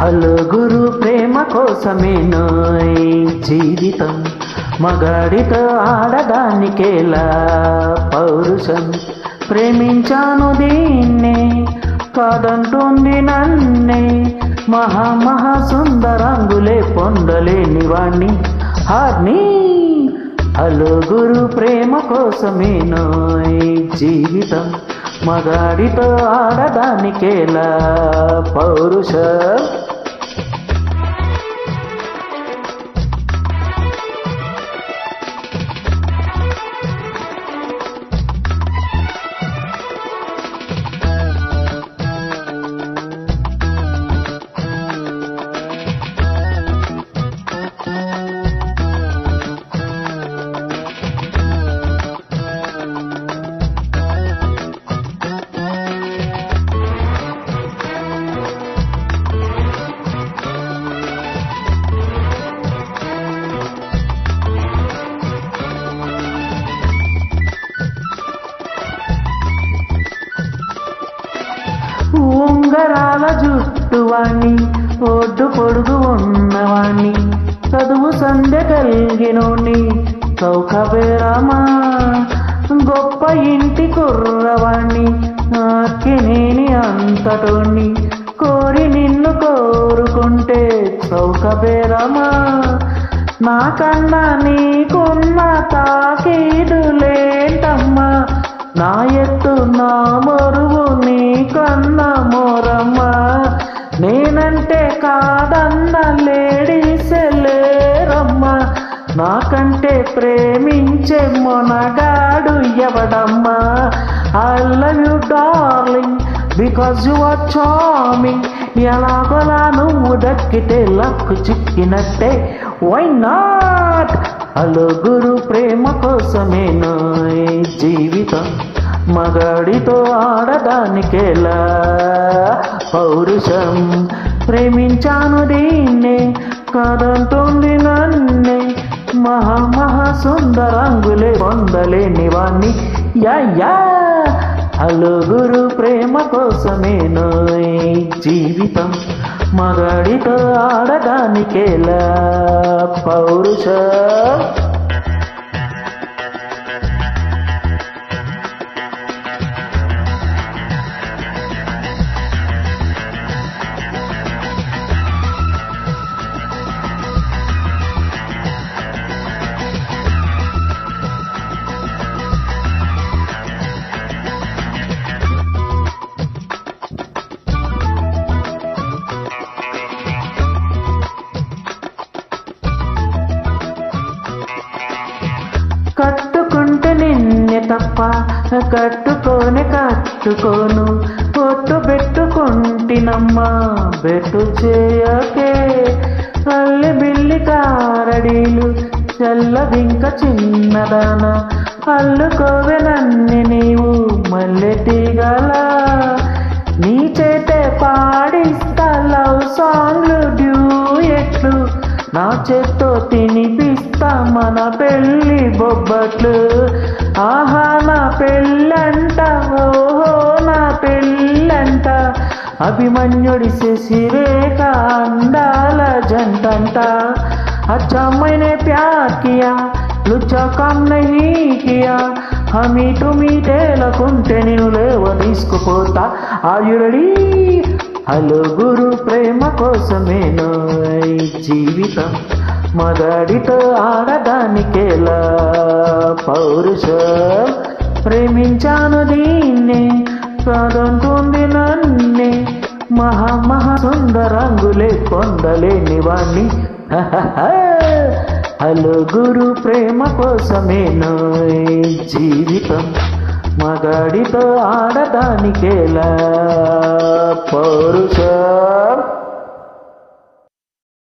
హలుగురు ప్రేమ కోసమేనోయ్ జీవితం, మగాడితో ఆడదానికేలా పౌరుషం. ప్రేమించాను దీన్నే, కాదంటుంది నన్నే, మహా సుందరంగులే పొందలేని వాణ్ణి హార్ని. హలుగురు ప్రేమ కోసమేనోయ్ జీవితం, మగాడితో ఆడదానికేలా పౌరుషం. ఉంగరాల జుట్టువాణ్ణి, ఒడ్డు పొడుగు ఉన్నవాణ్ణి, చదువు సంధ్య కలిగినోణ్ణి, సౌఖబేరమా గొప్ప ఇంటి కుర్రవాణ్ణి, అక్కినేని అంతటోణ్ణి, కోరి నిన్ను కోరుకుంటే సౌఖబేరమా. నాకన్నా నీకున్న తాకీదులేంటమ్మా, నా ఎత్తు నా మరువు నీకన్న మోరమ్మా. నేనంటే కాదన్న లేడీసే లేరమ్మా, నాకంటే ప్రేమించే మొనగాడు ఎవడమ్మా. I love you darling because you are charming. ఎలాగోలా నువ్వు దక్కితే లక్కు చిక్కినట్టే, వై నాట్. హలుగురు ప్రేమ కోసమేనోయ్ జీవితం, మగాడితో ఆడదానికేలా పౌరుషం. ప్రేమించాను దీన్నే, కాదంటుంది నన్నే, మహా సుందరంగులే పొందలేని వాణ్ణి యా. హలుగురు ప్రేమ కోసమేనోయ్ జీవితం, మగాడితో ఆడదానికేలా పౌరుషం. కట్టుకుంటే నిన్నే తప్ప కట్టుకోను, పొట్టు పెట్టుకుంటినమ్మా బెట్టు చేయకే. అల్లి బిల్లి కారడీలు చల్లదింక చిన్నదాన, అల్లుకోవే నన్ని నీవు మల్లె తీగల. నీ చేతే పాడిస్తా లవ్ సాంగ్లు డ్యూయెట్లు, నా చేత్తో తినిపిస్తా మన పెళ్ళి బొబ్బట్లు. ఆహా నా పెళ్ళంట, ఓహో నా పెళ్ళంట, అభిమన్యుడి శశిరేఖ అందాల జంటంట. अच्छा मैंने प्यार किया, लुच्चा काम नहीं किया, हमी तुमी తేలకుంటే నేను లేవ తీసుకుపోతా. Are you ready? హలుగురు ప్రేమ కోసమేనోయ్ జీవితం, మగాడితో ఆడదానికేలా పౌరుషం. ప్రేమించాను దీన్నే, కాదంటుంది నన్నే, మహా సుందరంగులే పొందలేని వాణ్ణి. హలుగురు ప్రేమ కోసమేనోయ్ జీవితం, మగాడితో ఆడదానికేలా